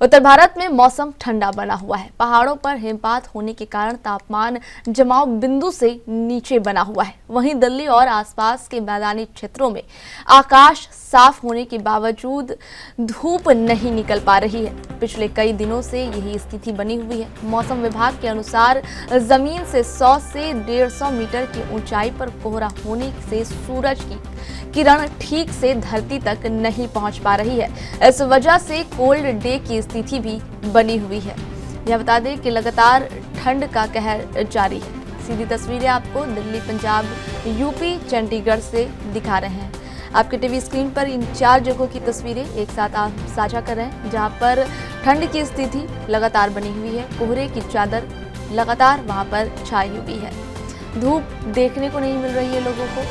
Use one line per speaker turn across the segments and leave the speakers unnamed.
उत्तर भारत में मौसम ठंडा बना हुआ है। पहाड़ों पर हिमपात होने के कारण तापमान जमाव बिंदु से नीचे बना हुआ है। वहीं दिल्ली और आसपास के मैदानी क्षेत्रों में आकाश साफ होने के बावजूद धूप नहीं निकल पा रही है। पिछले कई दिनों से यही स्थिति बनी हुई है। मौसम विभाग के अनुसार जमीन से 100 से 150 मीटर की ऊंचाई पर कोहरा होने से सूरज की किरण ठीक से धरती तक नहीं पहुंच पा रही है। इस वजह से कोल्ड डे की स्थिति भी बनी हुई है। यह बता दें कि लगातार ठंड का कहर जारी है। सीधी तस्वीरें आपको दिल्ली, पंजाब, यूपी, चंडीगढ़ से दिखा रहे हैं। आपके टीवी स्क्रीन पर इन 4 जगहों की तस्वीरें एक साथ आप साझा कर रहे हैं, जहां पर ठंड की स्थिति लगातार बनी हुई है। कोहरे की चादर लगातार वहां पर छाई हुई है। धूप देखने को नहीं मिल रही है लोगों को।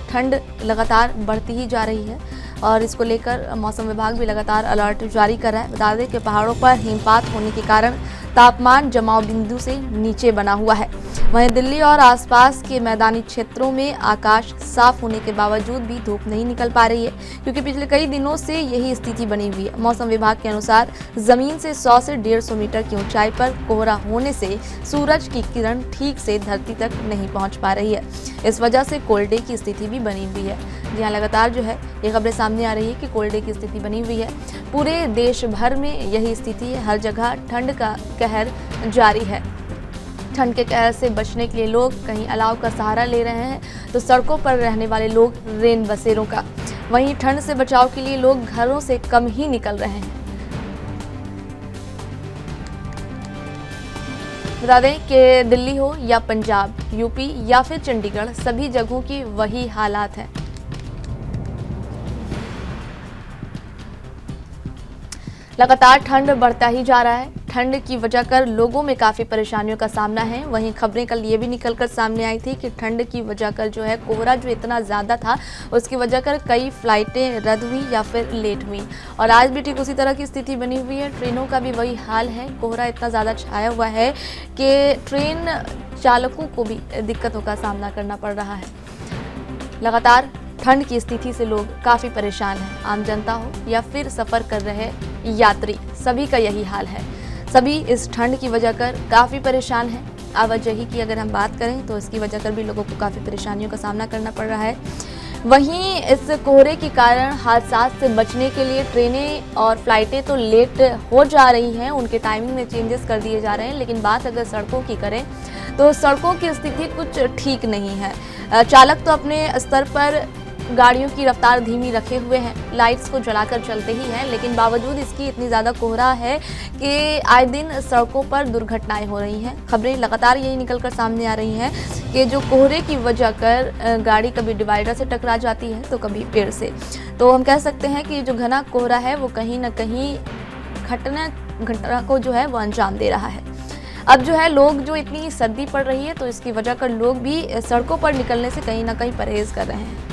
ठंड लगातार बढ़ती ही जा रही है और इसको लेकर मौसम विभाग भी लगातार अलर्ट जारी कर रहा है। बता दें कि पहाड़ों पर हिमपात होने के कारण तापमान जमाव बिंदु से नीचे बना हुआ है। वहीं दिल्ली और आसपास के मैदानी क्षेत्रों में आकाश साफ होने के बावजूद भी धूप नहीं निकल पा रही है, क्योंकि पिछले कई दिनों से यही स्थिति बनी हुई है। मौसम विभाग के अनुसार जमीन से 100 से 150 मीटर की ऊंचाई पर कोहरा होने से सूरज की किरण ठीक से धरती तक नहीं पहुंच पा रही है। इस वजह से कोल्ड डे की स्थिति भी बनी हुई है। यहाँ लगातार जो है ये खबरें सामने आ रही है कि कोल्ड डे की स्थिति बनी हुई है। पूरे देश भर में यही स्थिति है। हर जगह ठंड का कहर जारी है। ठंड के कहर से बचने के लिए लोग कहीं अलाव का सहारा ले रहे हैं, तो सड़कों पर रहने वाले लोग रेन बसेरों का। वहीं ठंड से बचाव के लिए लोग घरों से कम ही निकल रहे हैं। बता दें कि दिल्ली हो या पंजाब, यूपी या फिर चंडीगढ़, सभी जगहों की वही हालात है। लगातार ठंड बढ़ता ही जा रहा है। ठंड की वजह कर लोगों में काफ़ी परेशानियों का सामना है। वहीं खबरें कल ये भी निकलकर सामने आई थी कि ठंड की वजह कर जो है कोहरा जो इतना ज़्यादा था, उसकी वजह कर कई फ्लाइटें रद्द हुई या फिर लेट हुई। और आज भी ठीक उसी तरह की स्थिति बनी हुई है। ट्रेनों का भी वही हाल है। कोहरा इतना ज़्यादा छाया हुआ है कि ट्रेन चालकों को भी दिक्कतों का सामना करना पड़ रहा है। लगातार ठंड की स्थिति से लोग काफ़ी परेशान हैं। आम जनता हो या फिर सफ़र कर रहे यात्री, सभी का यही हाल है। सभी इस ठंड की वजह कर काफ़ी परेशान हैं। आवाजाही की अगर हम बात करें तो इसकी वजह कर भी लोगों को काफ़ी परेशानियों का सामना करना पड़ रहा है। वहीं इस कोहरे के कारण हादसा से बचने के लिए ट्रेनें और फ्लाइटें तो लेट हो जा रही हैं, उनके टाइमिंग में चेंजेस कर दिए जा रहे हैं। लेकिन बात अगर सड़कों की करें तो सड़कों की स्थिति कुछ ठीक नहीं है। चालक तो अपने स्तर पर गाड़ियों की रफ्तार धीमी रखे हुए हैं, लाइट्स को जलाकर चलते ही हैं, लेकिन बावजूद इसकी इतनी ज़्यादा कोहरा है कि आए दिन सड़कों पर दुर्घटनाएं हो रही हैं। खबरें लगातार यही निकलकर सामने आ रही हैं कि जो कोहरे की वजह कर गाड़ी कभी डिवाइडर से टकरा जाती है तो कभी पेड़ से। तो हम कह सकते हैं कि जो घना कोहरा है वो कहीं ना कहीं घटना को जो है वो अंजाम दे रहा है। अब जो है लोग, जो इतनी सर्दी पड़ रही है तो इसकी वजह कर लोग भी सड़कों पर निकलने से कहीं ना कहीं परहेज़ कर रहे हैं।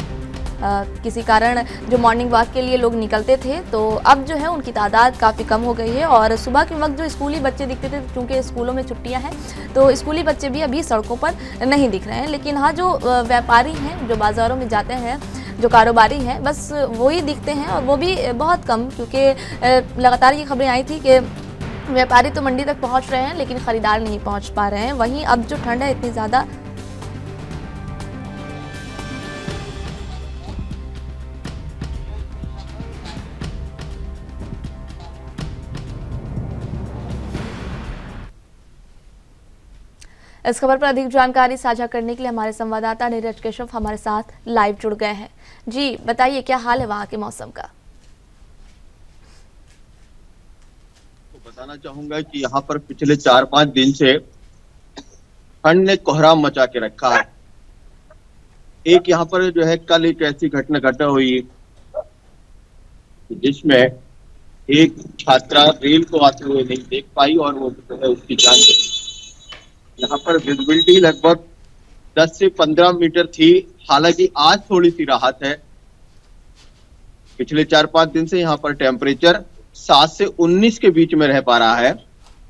किसी कारण जो मॉर्निंग वॉक के लिए लोग निकलते थे तो अब जो है उनकी तादाद काफ़ी कम हो गई है। और सुबह के वक्त जो स्कूली बच्चे दिखते थे, क्योंकि स्कूलों में छुट्टियां हैं, तो स्कूली बच्चे भी अभी सड़कों पर नहीं दिख रहे हैं। लेकिन हाँ, जो व्यापारी हैं, जो बाज़ारों में जाते हैं, जो कारोबारी हैं, बस वही दिखते हैं, और वो भी बहुत कम, क्योंकि लगातार ये खबरें आई थी कि व्यापारी तो मंडी तक पहुँच रहे हैं लेकिन ख़रीदार नहीं पहुँच पा रहे हैं। वहीं अब जो ठंड है इतनी ज़्यादा इस खबर पर अधिक जानकारी साझा करने के लिए हमारे संवाददाता नीरज केशव हमारे साथ लाइव जुड़ गए हैं। जी बताइए, क्या हाल है वहां के मौसम का?
तो बताना चाहूंगा कि यहाँ पर पिछले 4-5 दिन से ठंड ने कोहराम मचा के रखा है। एक यहाँ पर जो है कल एक ऐसी घटना हुई जिसमें एक छात्रा रेल को आते हुए नहीं देख पाई और वो जो है उसकी जान गई। यहाँ पर विजिबिलिटी लगभग 10 से 15 मीटर थी। हालांकि आज थोड़ी सी राहत है। पिछले 4-5 दिन से यहाँ पर टेम्परेचर 7 से 19 के बीच में रह पा रहा है।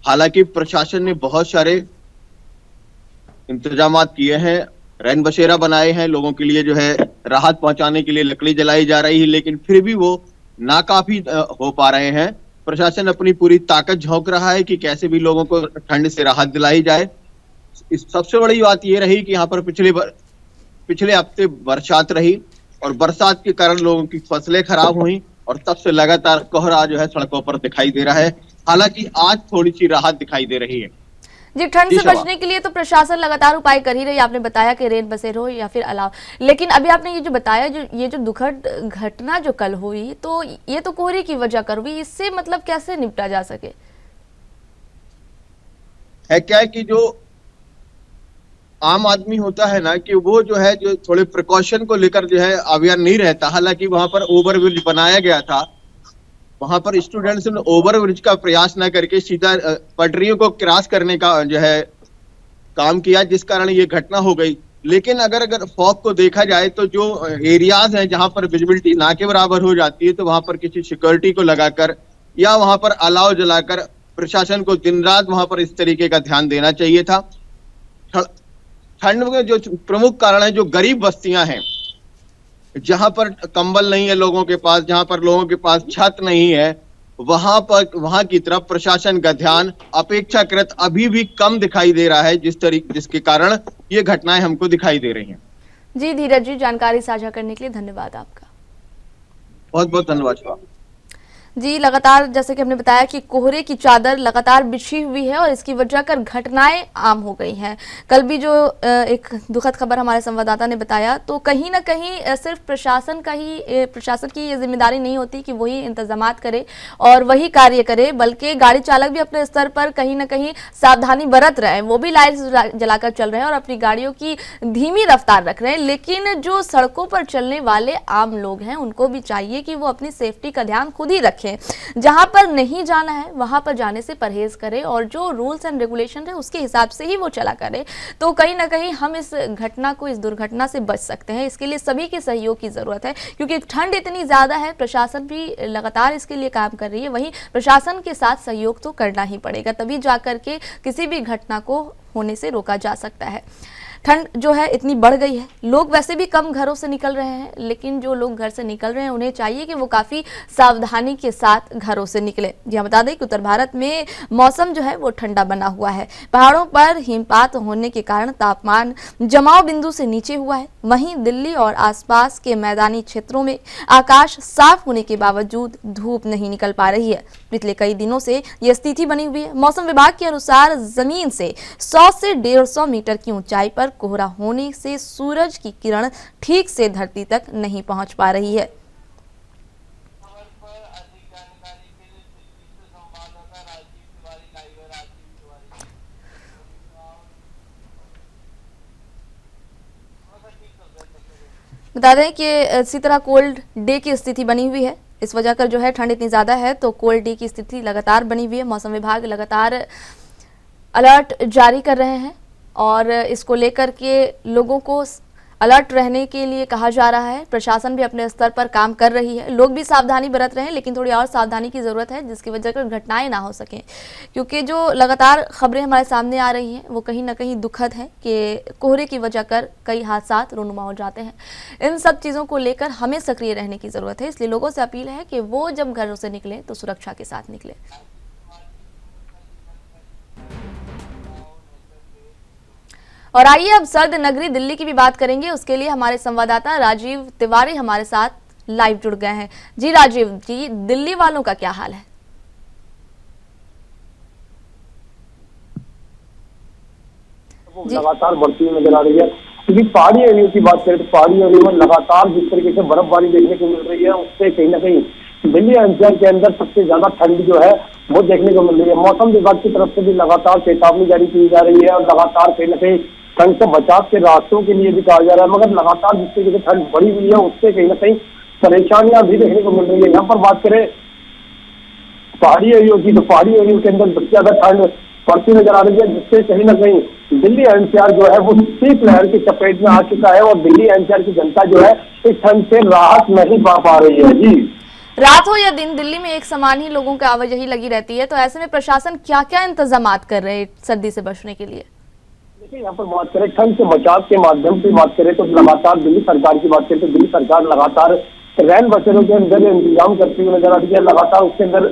हालांकि प्रशासन ने बहुत सारे इंतजाम किए हैं, रैन बसेरा बनाए हैं, लोगों के लिए जो है राहत पहुंचाने के लिए लकड़ी जलाई जा रही है, लेकिन फिर भी वो नाकाफी हो पा रहे हैं। प्रशासन अपनी पूरी ताकत झोंक रहा है कि कैसे भी लोगों को ठंड से राहत दिलाई जाए। इस सबसे बड़ी बात ये रही कि यहाँ पर पिछले हफ्ते बरसात रही और बरसात के कारण लोगों की फसलें खराब हुई और तब से लगातार कोहरा जो है सड़कों पर दिखाई दे रहा है। हालांकि आज थोड़ी सी राहत दिखाई दे रही है।
जी, ठंड से बचने के लिए तो प्रशासन लगातार उपाय कर ही रही है। आपने बताया कि रेन बसेरों या फिर अलाव, लेकिन अभी आपने ये जो बताया, ये जो दुखद घटना जो कल हुई, तो ये तो कोहरे की वजह कर हुई। इससे मतलब कैसे निपटा जा सके?
है क्या है कि जो आम आदमी होता है ना, कि वो जो है जो थोड़े प्रिकॉशन को लेकर जो है अवेयर नहीं रहता। हालांकि वहां पर ओवरब्रिज बनाया गया था, वहां पर स्टूडेंट्स ने ओवरब्रिज का प्रयास न करके सीधा पटरियों को क्रॉस करने का जो है काम किया, जिस कारण ये घटना हो गई। लेकिन अगर फॉग को देखा जाए तो जो एरियाज हैं जहां पर विजिबिलिटी ना के बराबर हो जाती है, तो वहां पर किसी सिक्योरिटी को लगाकर या वहां पर अलाव जलाकर प्रशासन को दिन रात वहां पर इस तरीके का ध्यान देना चाहिए था। ठंड के जो प्रमुख कारण है, जो गरीब बस्तियां हैं, जहां पर कंबल नहीं है लोगों के पास, जहां पर लोगों के पास छत नहीं है, वहां की तरफ प्रशासन का ध्यान अपेक्षाकृत अभी भी कम दिखाई दे रहा है, जिसके कारण ये घटनाएं हमको दिखाई दे रही हैं।
जी धीरज जी, जानकारी साझा करने के लिए धन्यवाद आपका।
बहुत बहुत धन्यवाद।
जी, लगातार जैसे कि हमने बताया कि कोहरे की चादर लगातार बिछी हुई है और इसकी वजह कर घटनाएं आम हो गई हैं। कल भी जो एक दुखद खबर हमारे संवाददाता ने बताया, तो कहीं ना कहीं सिर्फ प्रशासन की ये जिम्मेदारी नहीं होती कि वही इंतजामात करे और वही कार्य करे, बल्कि गाड़ी चालक भी अपने स्तर पर कहीं ना कहीं सावधानी बरत रहे हैं। वो भी लाइट जलाकर चल रहे हैं और अपनी गाड़ियों की धीमी रफ्तार रख रहे हैं। लेकिन जो सड़कों पर चलने वाले आम लोग हैं, उनको भी चाहिए कि वो अपनी सेफ्टी का ध्यान खुद ही रखें। जहां पर नहीं जाना है वहां पर जाने से परहेज करें और जो रूल्स एंड रेगुलेशन है उसके हिसाब से ही वो चला करें। तो कहीं ना कहीं हम इस दुर्घटना से बच सकते हैं। इसके लिए सभी के सहयोग की जरूरत है, क्योंकि ठंड इतनी ज्यादा है। प्रशासन भी लगातार इसके लिए काम कर रही है, वहीं प्रशासन के साथ सहयोग तो करना ही पड़ेगा, तभी जाकर के किसी भी घटना को होने से रोका जा सकता है। ठंड जो है इतनी बढ़ गई है, लोग वैसे भी कम घरों से निकल रहे हैं, लेकिन जो लोग घर से निकल रहे हैं उन्हें चाहिए कि वो काफ़ी सावधानी के साथ घरों से निकले। जी हाँ, बता दें कि उत्तर भारत में मौसम जो है वो ठंडा बना हुआ है। पहाड़ों पर हिमपात होने के कारण तापमान जमाव बिंदु से नीचे हुआ है। वहीं दिल्ली और आसपास के मैदानी क्षेत्रों में आकाश साफ होने के बावजूद धूप नहीं निकल पा रही है। पिछले कई दिनों से यह स्थिति बनी हुई है। मौसम विभाग के अनुसार जमीन से 100 से 150 मीटर की ऊंचाई पर कोहरा होने से सूरज की किरण ठीक से धरती तक नहीं पहुंच पा रही है। बता दें कि इसी तरह कोल्ड डे की स्थिति बनी हुई है। इस वजह कर जो है ठंड इतनी ज़्यादा है, तो कोल्ड डे की स्थिति लगातार बनी हुई है। मौसम विभाग लगातार अलर्ट जारी कर रहे हैं और इसको लेकर के लोगों को अलर्ट रहने के लिए कहा जा रहा है। प्रशासन भी अपने स्तर पर काम कर रही है, लोग भी सावधानी बरत रहे हैं, लेकिन थोड़ी और सावधानी की ज़रूरत है, जिसकी वजह से घटनाएं ना हो सकें। क्योंकि जो लगातार खबरें हमारे सामने आ रही हैं वो कहीं ना कहीं दुखद है कि कोहरे की वजह कर कई हादसा रूनुमा हो जाते हैं। इन सब चीज़ों को लेकर हमें सक्रिय रहने की ज़रूरत है। इसलिए लोगों से अपील है कि वो जब घरों से निकलें तो सुरक्षा के साथ निकलें। और आइए अब सर्द नगरी दिल्ली की भी बात करेंगे। उसके लिए हमारे संवाददाता राजीव तिवारी हमारे साथ लाइव जुड़ गए हैं। जी राजीव जी, दिल्ली वालों का क्या हाल है?
लगातार बढ़ती हुई नजर आ रही है, क्योंकि पहाड़ी एरिया की बात करें तो पहाड़ी एरिया में लगातार जिस तरीके से बर्फबारी देखने को मिल रही है, उससे कहीं ना कहीं दिल्ली अंचल के अंदर सबसे ज्यादा ठंड जो है वो देखने को मिल रही है। मौसम विभाग की तरफ से भी लगातार चेतावनी जारी की जा रही है और लगातार कहीं ना कहीं ठंड से बचाव के रास्तों के लिए भी कहा जा रहा है, मगर लगातार जिस तरीके से ठंड बढ़ी हुई है उससे कहीं ना कहीं परेशानियां भी देखने को मिल रही है। यहाँ पर बात करें पहाड़ी एरिया की, तो पहाड़ी एरिया के अंदर सबसे ज्यादा ठंड पड़ती नजर आ रही है, जिससे कहीं ना कहीं दिल्ली एनसीआर जो है वो शीतलहर की चपेट में आ चुका है और दिल्ली एनसीआर की जनता जो है इस ठंड से राहत नहीं पा रही है। जी,
रात हो या दिन दिल्ली में एक समान ही लोगों की आवाजाही लगी रहती है, तो ऐसे में प्रशासन क्या क्या इंतजाम कर रहे हैं सर्दी से बचने के लिए?
देखिए, यहाँ पर बात करें ठंड से बचाव के माध्यम से बात करें तो लगातार दिल्ली सरकार की बात करें तो दिल्ली सरकार लगातार रैन बसेरों के अंदर इंतजाम करती हुई नजर आ रही है। लगातार उसके अंदर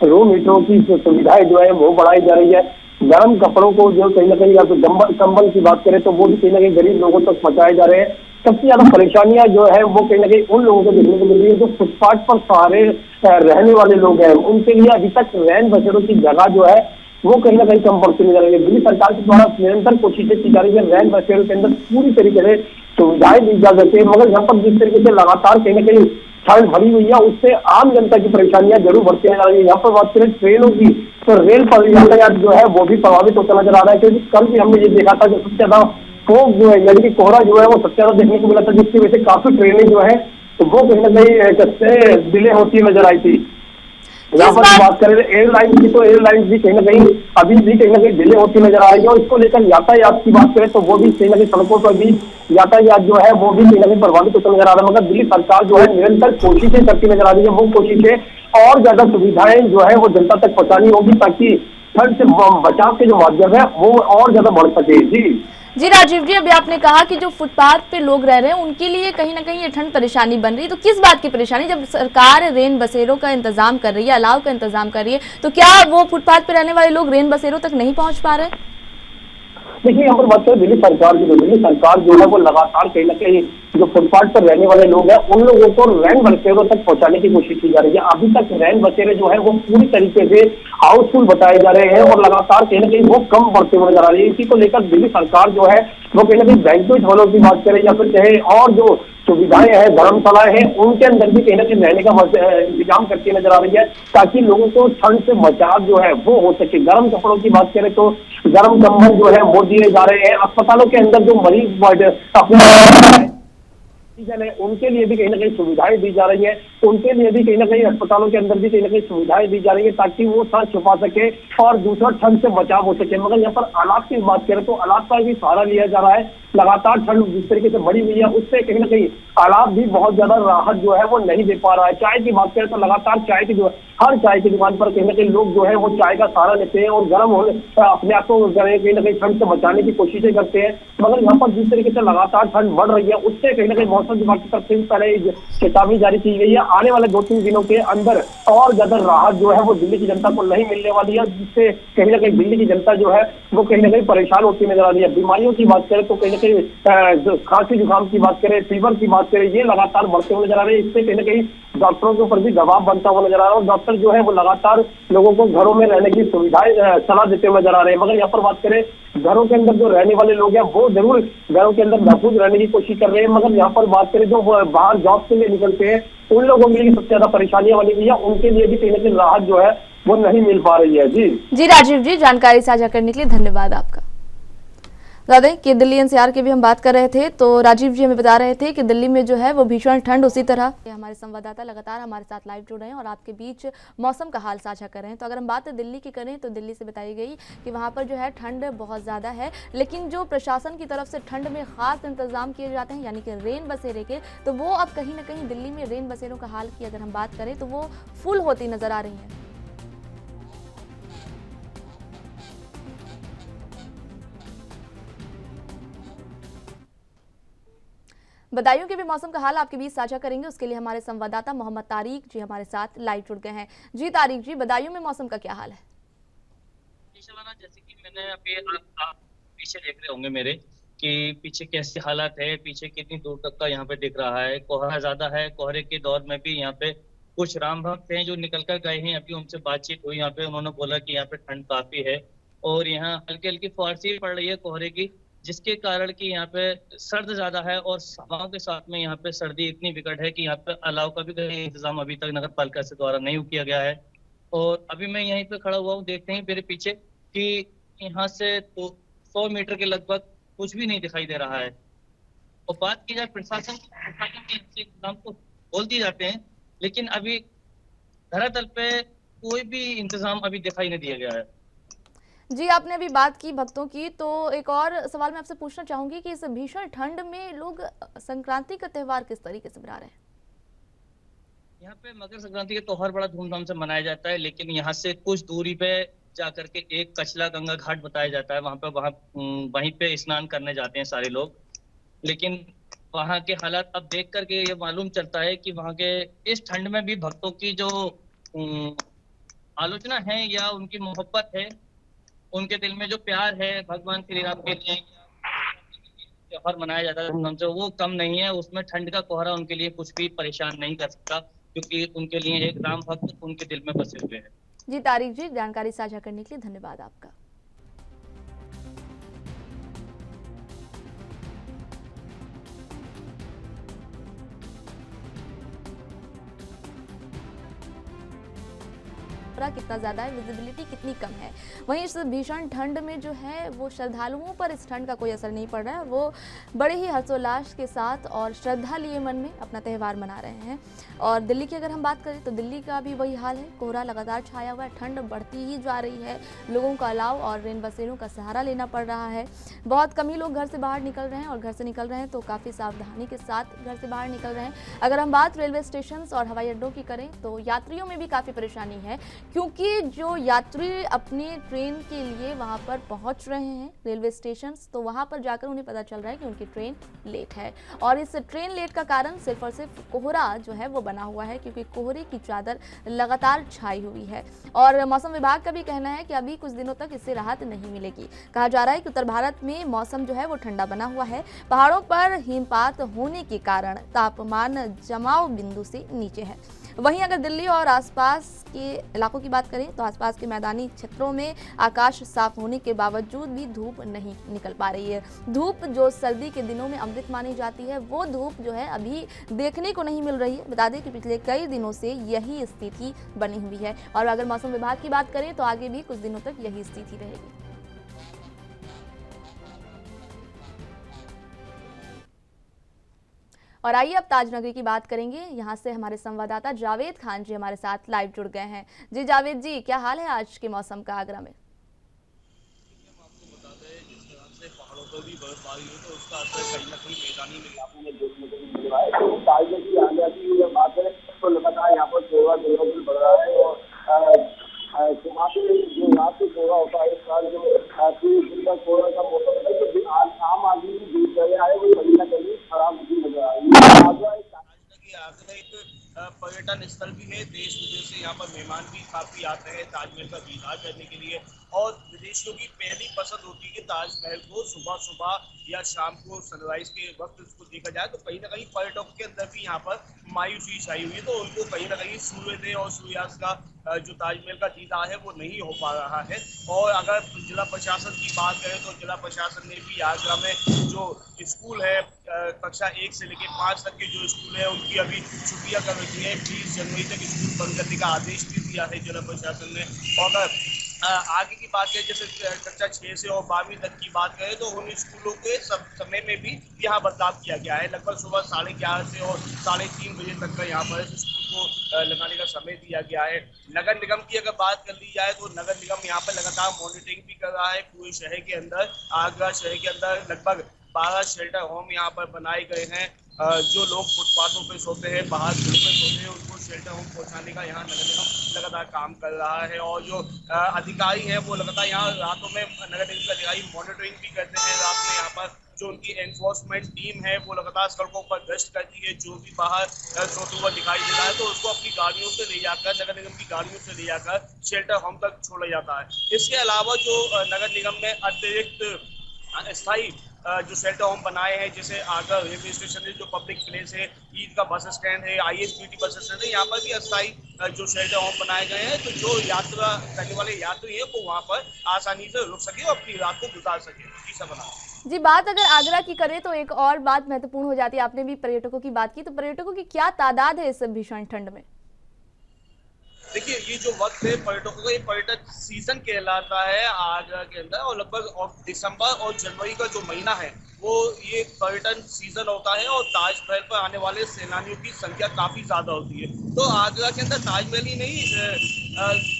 रूम हीटरों की जो सुविधाएं जो है वो बढ़ाई जा रही है। गर्म कपड़ों को जो कहीं ना कहीं, या तो कंबल की बात करें तो वो भी कहीं ना कहीं गरीब लोगों तक पहुंचाए जा रहे हैं। सबसे ज्यादा परेशानियां जो है वो कहीं ना कहीं उन लोगों को देखने को मिल रही है जो फुटपाथ पर सहारे रहने वाले लोग हैं। उनके लिए अभी तक रैन बसेरों की जगह जो है वो कहीं ना कहीं कम पड़ती नजर आ रही है। दिल्ली सरकार के द्वारा निरंतर कोशिशें की जा रही है रैन बसेरों के अंदर पूरी तरीके से सुविधाएं दी जा सके, मगर यहाँ पर जिस तरीके से लगातार कहीं ना कहीं ठंड भरी हुई है उससे आम जनता की परेशानियां जरूर बढ़ती नजर आ रही है। यहाँ पर बात करें ट्रेनों की तो रेल पर यातायात जो है वो भी प्रभावित होता नजर आ रहा है, क्योंकि कल भी हमने ये देखा था कि सबसे ज्यादा फोग जो है यानी कि कोहरा जो है वो सबसे ज्यादा देखने को मिला था, जिसकी वजह से काफी ट्रेनें जो है तो वो कहीं ना कहीं डिले होती नजर आई थी। यहाँ पर बात करें एयरलाइन की तो एयरलाइन भी कहीं ना कहीं अभी भी कहीं ना कहीं डिले होती नजर आ रही है, और इसको लेकर यातायात की बात करें तो वो भी कहीं ना कहीं सड़कों पर भी यातायात जो है वो भी कहीं ना कहीं प्रभावित होता नजर आ रहा है। मगर दिल्ली सरकार जो है निरंतर कोशिशें करती नजर आ रही है। वो कोशिशें और ज्यादा सुविधाएं जो है वो जनता तक पहुंचानी होगी ताकि ठंड से बचाव के जो माध्यम है वो और ज्यादा बढ़ सके।
जी राजीव जी, अभी आपने कहा कि जो फुटपाथ पे लोग रह रहे हैं उनके लिए कहीं ना कहीं ये ठंड परेशानी बन रही है, तो किस बात की परेशानी? जब सरकार रेन बसेरों का इंतजाम कर रही है, अलाव का इंतजाम कर रही है, तो क्या वो फुटपाथ पे रहने वाले लोग रेन बसेरों तक नहीं पहुंच पा रहे?
देखिए, यहाँ पर बात करें दिल्ली सरकार की, तो दिल्ली सरकार जो है वो लगातार कहीं ना कहीं जो फुटपाथ पर रहने वाले लोग हैं उन लोगों को रैन बसेरों तक पहुंचाने की कोशिश की जा रही है। अभी तक रैन बसेरे जो है वो पूरी तरीके से हाउसफुल बताए जा रहे हैं और लगातार कहीं ना कहीं वो कम बढ़ते हुए नजर आ रही है। इसी को लेकर दिल्ली सरकार जो है वो कहीं ना कहीं बैंक्वेट हॉलों की बात करें या फिर चाहे और जो सुविधाएं हैं, धर्मशालाएं हैं, उनके अंदर भी कहीं ना कहीं रहने का इंतजाम करती नजर आ रही है ताकि लोगों को ठंड से बचाव जो है वो हो सके। गर्म कपड़ों की बात करें तो गर्म कंबल जो है वो दिए जा रहे हैं। अस्पतालों के अंदर जो मरीज अपने है उनके लिए भी कहीं ना कहीं सुविधाएं दी जा रही है, उनके लिए भी कहीं ना कहीं अस्पतालों के अंदर भी कहीं ना कहीं सुविधाएं दी जा रही है ताकि वो ठंड छुपा सके और दूसरा ठंड से बचाव हो सके। मगर यहाँ पर आलात की बात करें तो आलात का भी सहारा लिया जा रहा है। लगातार ठंड जिस तरीके से बढ़ी हुई है उससे कहीं ना कहीं आलात भी बहुत ज्यादा राहत जो है वो नहीं दे पा रहा है। चाय की बात करें तो लगातार चाय की जो हर चाय की दुकान पर कहीं ना कहीं लोग जो है वो चाय का सहारा लेते हैं और गर्म होने अपने आप को कहीं ना कहीं ठंड से बचाने की कोशिशें करते हैं। मगर यहाँ पर जिस तरीके से लगातार ठंड बढ़ रही है उससे कहीं ना कहीं मौसम विभाग की तरफ से पहले चेतावनी जारी की गई है। आने वाले 2-3 दिनों के अंदर और ज्यादा राहत जो है वो दिल्ली की जनता को नहीं मिलने वाली है, जिससे कहीं ना कहीं दिल्ली की जनता जो है वो कहीं ना कहीं परेशान होती नजर आ रही है। बीमारियों की बात करें तो कहीं ना कहीं खांसी जुकाम की बात करें, फीवर की बात करें, ये लगातार बढ़ते हुए नजर आ रहे हैं। इससे कहीं ना कहीं डॉक्टरों के ऊपर भी दबाव बनता हुआ नजर आ रहा है और डॉक्टर जो है वो लगातार लोगों को घरों में रहने की सुविधाएं सलाह देते हुए नजर आ रहे हैं। मगर यहाँ पर बात करें घरों के अंदर जो रहने वाले लोग हैं वो जरूर घरों के अंदर महफूज रहने की कोशिश कर रहे हैं। मगर यहाँ पर बात करें जो बाहर जॉब के लिए निकलते हैं उन लोगों के लिए सबसे ज्यादा परेशानियां बनी हुई है, उनके लिए भी कहीं ना कहीं राहत जो है वो नहीं मिल पा रही है। जी
राजीव जी, जानकारी साझा करने के लिए धन्यवाद आपका। बता दें कि दिल्ली एनसीआर की भी हम बात कर रहे थे तो राजीव जी हमें बता रहे थे कि दिल्ली में जो है वो भीषण ठंड, उसी तरह हमारे संवाददाता लगातार हमारे साथ लाइव जुड़ रहे हैं और आपके बीच मौसम का हाल साझा कर रहे हैं। तो अगर हम बात दिल्ली की करें तो दिल्ली से बताई गई कि वहाँ पर जो है ठंड बहुत ज़्यादा है, लेकिन जो प्रशासन की तरफ से ठंड में खास इंतजाम किए जाते हैं यानी कि रेन बसेरे के, तो वो अब कहीं ना कहीं दिल्ली में रेन बसेरों का हाल की अगर हम बात करें तो वो फुल होती नजर आ रही हैं। बदायूं के भी मौसम का हाल आपके बीच साझा करेंगे, उसके लिए हमारे संवाददाता मोहम्मद तारिक जी हमारे साथ लाइव जुड़ गए हैं। जी तारिक जी, बदायूं में मौसम का क्या हाल है?
जैसे कि मैंने अभी आप पीछे देख रहे होंगे मेरे कि पीछे कैसे हालात है, पीछे कितनी दूर तक का यहाँ पे दिख रहा है। कोहरा ज्यादा है, कोहरे के दौर में भी यहाँ पे कुछ राम भक्त हैं जो निकल कर गए हैं। अभी उनसे बातचीत हुई यहाँ पे, उन्होंने बोला कि यहाँ पे ठंड काफी है और यहाँ हल्की हल्की फुहारसी पड़ रही है कोहरे की, जिसके कारण कि यहाँ पे सर्द ज्यादा है और हवाओं के साथ में यहाँ पे सर्दी इतनी विकट है कि यहाँ पे अलाव का भी कहीं इंतजाम अभी तक नगर पालिका से द्वारा नहीं किया गया है। और अभी मैं यहीं पे खड़ा हुआ हूँ, देखते हैं मेरे पीछे कि यहाँ से तो 100 मीटर के लगभग कुछ भी नहीं दिखाई दे रहा है। और बात की जाए प्रशासन के इंतजाम को बोल दिए जाते हैं, लेकिन अभी धरातल पे कोई भी इंतजाम अभी दिखाई नहीं दिया गया है।
जी, आपने अभी बात की भक्तों की, तो एक और सवाल मैं आपसे पूछना चाहूंगी कि इस भीषण ठंड में लोग संक्रांति का त्योहार किस तरीके से मना रहे हैं?
यहाँ पे मकर संक्रांति का त्योहार बड़ा धूमधाम से मनाया जाता है, लेकिन यहाँ से कुछ दूरी पे जाकर के एक कचला गंगा घाट बताया जाता है, वहीं पे स्नान करने जाते हैं सारे लोग। लेकिन वहाँ के हालात अब देख करके ये मालूम चलता है कि वहाँ के इस ठंड में भी भक्तों की जो आलोचना है या उनकी मोहब्बत है, उनके दिल में जो प्यार है भगवान श्री राम के लिए, त्योहार मनाया जाता है धूमधाम से, वो कम नहीं है। उसमें ठंड का कोहरा उनके लिए कुछ भी परेशान नहीं कर सकता, क्योंकि उनके लिए एक राम भक्त उनके दिल में बसे हुए हैं।
जी तारिक जी, जानकारी साझा करने के लिए धन्यवाद आपका। कितना ज्यादा है, विजिबिलिटी कितनी कम है। वहीं इस भीषण ठंड में जो है वो श्रद्धालुओं पर इस ठंड का कोई असर नहीं पड़ रहा है और वो बड़े ही हर्षोल्लास के साथ और श्रद्धा लिए मन में अपना त्यौहार मना रहे हैं। और दिल्ली की अगर हम बात करें तो दिल्ली का भी वही हाल है, कोहरा लगातार छाया हुआ है, ठंड बढ़ती ही जा रही है, लोगों का अलाव और रेन बसेरों का सहारा लेना पड़ रहा है। बहुत कम ही लोग घर से बाहर निकल रहे हैं और घर से निकल रहे हैं तो काफ़ी सावधानी के साथ घर से बाहर निकल रहे हैं। अगर हम बात रेलवे स्टेशन और हवाई अड्डों की करें तो यात्रियों में भी काफ़ी परेशानी है, क्योंकि जो यात्री अपनी ट्रेन के लिए वहां पर पहुंच रहे हैं रेलवे स्टेशन, तो वहां पर जाकर उन्हें पता चल रहा है कि उनकी ट्रेन लेट है। और इस ट्रेन लेट का कारण सिर्फ और सिर्फ कोहरा जो है वो बना हुआ है, क्योंकि कोहरे की चादर लगातार छाई हुई है। और मौसम विभाग का भी कहना है कि अभी कुछ दिनों तक इससे राहत नहीं मिलेगी। कहा जा रहा है कि उत्तर भारत में मौसम जो है वो ठंडा बना हुआ है, पहाड़ों पर हिमपात होने के कारण तापमान जमाव बिंदु से नीचे है। वहीं अगर दिल्ली और आसपास के इलाकों की बात करें तो आसपास के मैदानी क्षेत्रों में आकाश साफ होने के बावजूद भी धूप नहीं निकल पा रही है। धूप जो सर्दी के दिनों में अमृत मानी जाती है, वो धूप जो है अभी देखने को नहीं मिल रही है। बता दें कि पिछले कई दिनों से यही स्थिति बनी हुई है और अगर मौसम विभाग की बात करें तो आगे भी कुछ दिनों तक यही स्थिति रहेगी। और आइए अब ताजनगरी की बात करेंगे। यहाँ से हमारे संवाददाता जावेद खान जी हमारे साथ लाइव जुड़ गए हैं। जी जावेद जी, क्या हाल है आज के मौसम का आगरा में?
आपको बता दें, जिस तरह से पहाड़ों पर भी बर्फबारी हुई तो उसका असर कहीं ना कहीं मैदानी इलाकों में देखने को मिल रहा है। तो ताजे की आगरा की जब बात है तो लगातार यहाँ पर कोहरा दिन बढ़ रहा है और वहाँ पे जो रात को कोहरा होता है, इस साल जो दिन का कोहरा का मौसम है तो आम आदमी की दिनचर्या है वो कहीं ना कहीं खराब होती नजर आ रही है। आगरा एक पर्यटन स्थल भी है, देश विदेश से यहाँ पर मेहमान भी काफी आते हैं ताजमहल का दीदार करने के लिए और विदेशियों की पहली पसंद होती है कि ताजमहल को सुबह सुबह या शाम को सनराइज के वक्त उसको देखा जाए। तो कहीं ना कहीं पर्यटकों के अंदर भी यहाँ पर मायूसी छाई हुई है, तो उनको कहीं ना कहीं सूर्योदय और सूर्यास्त का जो ताजमहल का दीदार है वो नहीं हो पा रहा है। और अगर जिला प्रशासन की बात करें तो जिला प्रशासन ने भी आगरा में जो स्कूल है कक्षा 1 से लेकर 5 तक के जो स्कूल है उनकी अभी छुट्टियां कर रखी है। 20 जनवरी तक स्कूल बंद करने का आदेश भी दिया है जिला प्रशासन ने। और अगर आगे की बात करें जैसे कक्षा 6 से और 12वीं तक की बात करें तो उन स्कूलों के समय में भी यहाँ बदलाव किया गया है। लगभग सुबह 11:30 से और 3:30 बजे तक का यहाँ पर स्कूल को लगाने का समय दिया गया है। नगर निगम की अगर बात कर ली जाए तो नगर निगम यहाँ पर लगातार मॉनिटरिंग भी कर रहा है। पूरे शहर के अंदर आगरा शहर के अंदर लगभग 12 शेल्टर होम यहाँ पर बनाए गए हैं। जो लोग फुटपाथों पे सोते हैं, बाहर घरों पे सोते हैं, उनको शेल्टर होम पहुंचाने का यहाँ नगर निगम लगातार काम कर रहा है। और जो अधिकारी हैं वो लगातार यहाँ रातों में नगर निगम के अधिकारी मॉनिटरिंग भी करते हैं। रात में यहाँ पर जो उनकी एनफोर्समेंट टीम है वो लगातार सड़कों पर गश्त करती है। जो भी बाहर सोते हुआ दिखाई दे रहा है तो उसको अपनी गाड़ियों से ले जाकर नगर निगम की गाड़ियों से ले जाकर शेल्टर होम तक छोड़ा जाता है। इसके अलावा जो नगर निगम ने अतिरिक्त स्थायी जो शेल्टर होम बनाए हैं, जैसे आगरा रेलवे स्टेशन है जो पब्लिक प्लेस है, ईद का बस स्टैंड है, ISBT बस स्टैंड है, यहाँ पर भी अस्थायी जो शेल्टर होम बनाए गए हैं तो जो यात्रा करने वाले यात्री है वो वहाँ पर आसानी से रुक सके और अपनी रात को गुजार सके। ऐसा बना
जी। बात अगर आगरा की करें तो एक और बात महत्वपूर्ण हो जाती है। आपने भी पर्यटकों की बात की, तो पर्यटकों की क्या तादाद है इस भीषण ठंड में?
देखिए, ये जो वक्त है पर्यटकों का, ये पर्यटन सीजन कहलाता है आगरा के अंदर और लगभग दिसंबर और जनवरी का जो महीना है वो ये पर्यटन सीजन होता है और ताजमहल पर आने वाले सैलानियों की संख्या काफी ज्यादा होती है। तो आगरा के अंदर ताजमहल ही नहीं,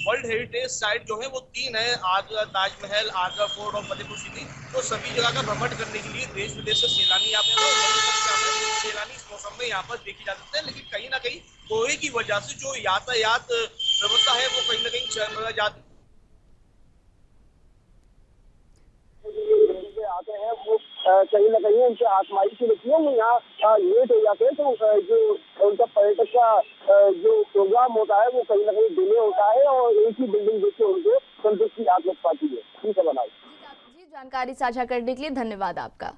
वर्ल्ड हेरिटेज साइट जो है वो 3 है, आगरा ताजमहल, आगरा फोर्ट और फतेहपुर सीकरी। तो सभी जगह का भ्रमण करने के लिए देश विदेश से सैलानी आते हैं और सैलानी इस मौसम में यहाँ पर देखे जा सकते हैं। लेकिन कहीं ना कहीं कोहरे की वजह से जो यातायात व्यवस्था है वो कहीं ना कहीं चरमरा जाती आते हैं वो
कहीं ना कहीं उनके आजमाइश की रहती है, वो यहाँ लेट हो जाते हैं, तो जो उनका पर्यटक का जो प्रोग्राम होता है वो कहीं ना कहीं डिले होता है और एक ही बिल्डिंग देख के उनको संतुष्टि आ लग पाती है। ठीक है बनाई
जी, जानकारी साझा करने के लिए धन्यवाद आपका।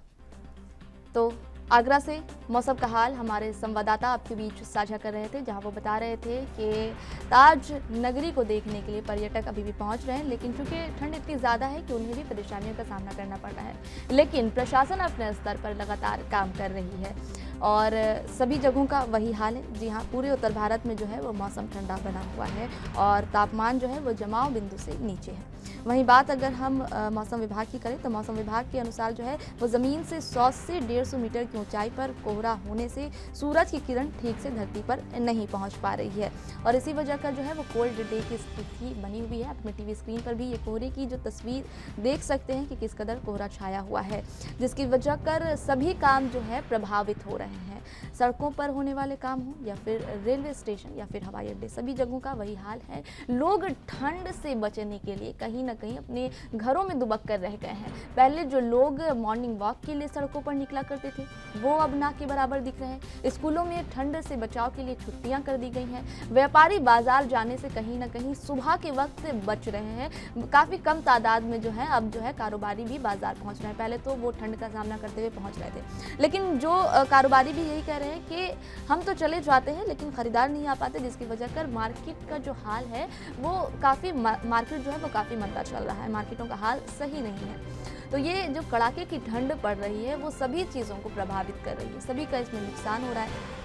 तो आगरा से मौसम का हाल हमारे संवाददाता आपके बीच साझा कर रहे थे, जहां वो बता रहे थे कि ताज नगरी को देखने के लिए पर्यटक अभी भी पहुंच रहे हैं, लेकिन चूंकि ठंड इतनी ज़्यादा है कि उन्हें भी परेशानियों का सामना करना पड़ रहा है। लेकिन प्रशासन अपने स्तर पर लगातार काम कर रही है और सभी जगहों का वही हाल है। जी हाँ, पूरे उत्तर भारत में जो है वो मौसम ठंडा बना हुआ है और तापमान जो है वो जमाव बिंदु से नीचे है। वहीं बात अगर हम मौसम विभाग की करें तो मौसम विभाग के अनुसार जो है वो ज़मीन से 100 से 150 मीटर की ऊंचाई पर कोहरा होने से सूरज की किरण ठीक से धरती पर नहीं पहुंच पा रही है और इसी वजह का जो है वो कोल्ड डे की स्थिति बनी हुई है। अपने टीवी स्क्रीन पर भी ये कोहरे की जो तस्वीर देख सकते हैं कि किस कदर कोहरा छाया हुआ है, जिसकी वजह कर सभी काम जो है प्रभावित हो रहे हैं। सड़कों पर होने वाले काम हो या फिर रेलवे स्टेशन या फिर हवाई अड्डे, सभी जगहों का वही हाल है। लोग ठंड से बचने के लिए कहीं ना कहीं अपने घरों में दुबक कर रह गए हैं। पहले जो लोग मॉर्निंग वॉक के लिए सड़कों पर निकला करते थे वो अब ना के बराबर दिख रहे हैं। स्कूलों में ठंड से बचाव के लिए छुट्टियां कर दी गई हैं। व्यापारी बाजार जाने से कहीं ना कहीं सुबह के वक्त बच रहे हैं। काफ़ी कम तादाद में जो है अब जो है कारोबारी भी बाजार पहुंच रहे हैं। पहले तो वो ठंड का सामना करते हुए पहुंच रहे थे, लेकिन जो कारोबारी भी यही कह रहे हैं कि हम तो चले जाते हैं लेकिन खरीदार नहीं आ पाते, जिसकी वजह कर मार्केट का जो हाल है वो काफ़ी मार्केट जो है वो काफ़ी मंदा चल रहा है। मार्केटों का हाल सही नहीं है। तो ये जो कड़ाके की ठंड पड़ रही है वो सभी चीज़ों को प्रभावित कर रही है, सभी का इसमें नुकसान हो रहा है।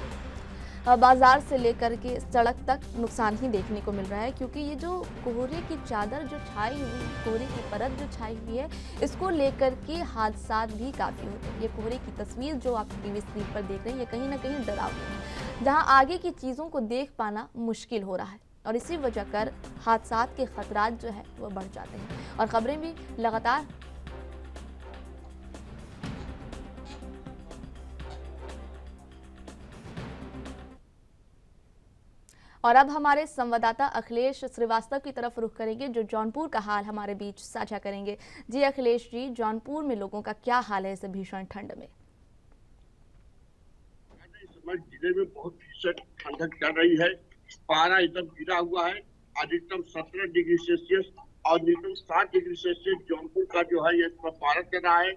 बाजार से लेकर के सड़क तक नुकसान ही देखने को मिल रहा है, क्योंकि ये जो कोहरे की चादर जो छाई हुई, कोहरे की परत जो छाई हुई है, इसको लेकर के हादसा भी काफ़ी होते हैं। ये कोहरे की तस्वीर जो आप टीवी स्क्रीन पर देख रहे हैं ये कहीं ना कहीं डरावनी है, जहाँ आगे की चीज़ों को देख पाना मुश्किल हो रहा है और इसी वजह कर हादसा के खतरात जो है वो बढ़ जाते हैं और खबरें भी लगातार और अब हमारे संवाददाता अखिलेश श्रीवास्तव की तरफ रुख करेंगे, जो जौनपुर का हाल हमारे बीच साझा करेंगे। जी अखिलेश जी, जौनपुर में लोगों का क्या हाल है इस भीषण ठंड में?
इस समय जिले में बहुत भीषण ठंडक चल रही है। पारा एकदम गिरा हुआ है। अधिकतम 17 डिग्री सेल्सियस और न्यूनतम 7 डिग्री सेल्सियस जौनपुर का जो है ये पारा चल रहा है।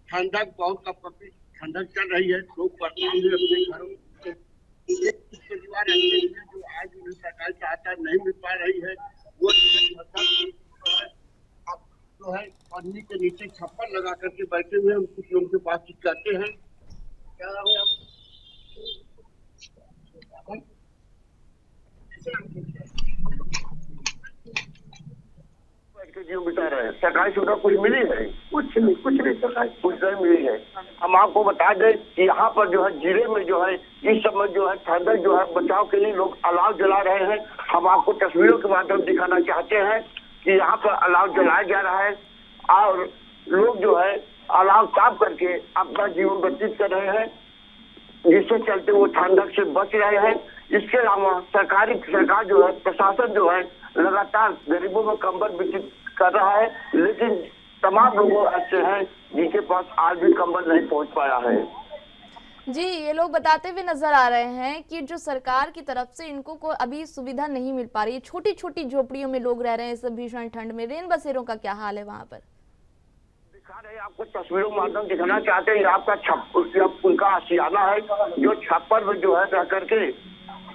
ठंडक बहुत कपकपी ठंडक चल रही है। लोग पढ़ते हुए अपने घरों में परिवार ऐसे हैं जो आज उन्हें सरकारी सहायता नहीं मिल पा रही है, वो अब जो है पन्नी के नीचे छप्पर लगा करके बैठे हुए हम कुछ लोगों से बातचीत करते हैं। क्या नाम है आप? जीव बिता रहे हैं। सरकारी सुविधा कुछ मिली है? कुछ नहीं सरकारी कुछ नहीं मिली है। हम आपको बता दें कि यहाँ पर जो है जिले में जो है इस समय जो है ठंडक जो है बचाव के लिए लोग अलाव जला रहे हैं। हम आपको तस्वीरों के माध्यम दिखाना चाहते हैं कि यहाँ पर अलाव जलाया जा रहा है और लोग जो है अलाव ताप करके अपना जीवन व्यतीत कर रहे हैं, जिससे चलते वो ठंडक से बच रहे हैं। इसके अलावा सरकार जो है प्रशासन जो है लगातार गरीबों में कंबल वितरित कर रहा है, लेकिन तमाम लोग ऐसे हैं जिनके पास आज भी कंबल नहीं पहुंच पाया है।
जी, ये लोग बताते हुए नजर आ रहे हैं कि जो सरकार की तरफ से इनको को अभी सुविधा नहीं मिल पा रही है। छोटी छोटी झोपड़ियों में लोग रह रहे हैं इस भीषण ठंड में। रेन बसेरों का क्या हाल है वहाँ पर?
दिखा रहे आपको तस्वीरों के माध्यम दिखाना चाहते हैं। आपका उनका आशियाना है जो छप्पर में जो है रह करके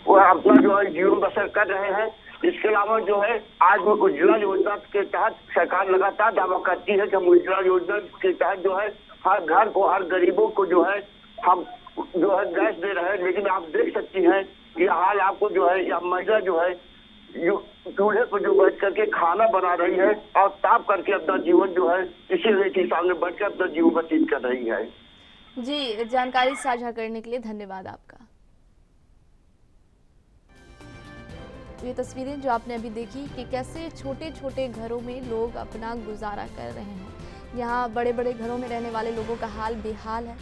वो अपना जो है जीवन बसर कर रहे हैं। इसके अलावा जो है आज वो उज्ज्वला योजना के तहत सरकार लगातार दावा करती है कि हम उज्ज्वला योजना के तहत जो है हर घर को, हर गरीबों को जो है हम जो है गैस दे रहे हैं, लेकिन आप देख सकती हैं ये हाल आपको जो है या महिला जो है चूल्हे पर जो बैठ करके खाना बना रही है और ताप करके अपना जीवन जो है इसी रेत के सामने बैठ कर अपना जीवन व्यतीत कर रही है।
जी, जानकारी साझा करने के लिए धन्यवाद आपका। ये तस्वीरें जो आपने अभी देखी कि कैसे छोटे छोटे घरों में लोग अपना गुजारा कर रहे हैं। यहाँ बड़े बड़े घरों में रहने वाले लोगों का हाल बेहाल है।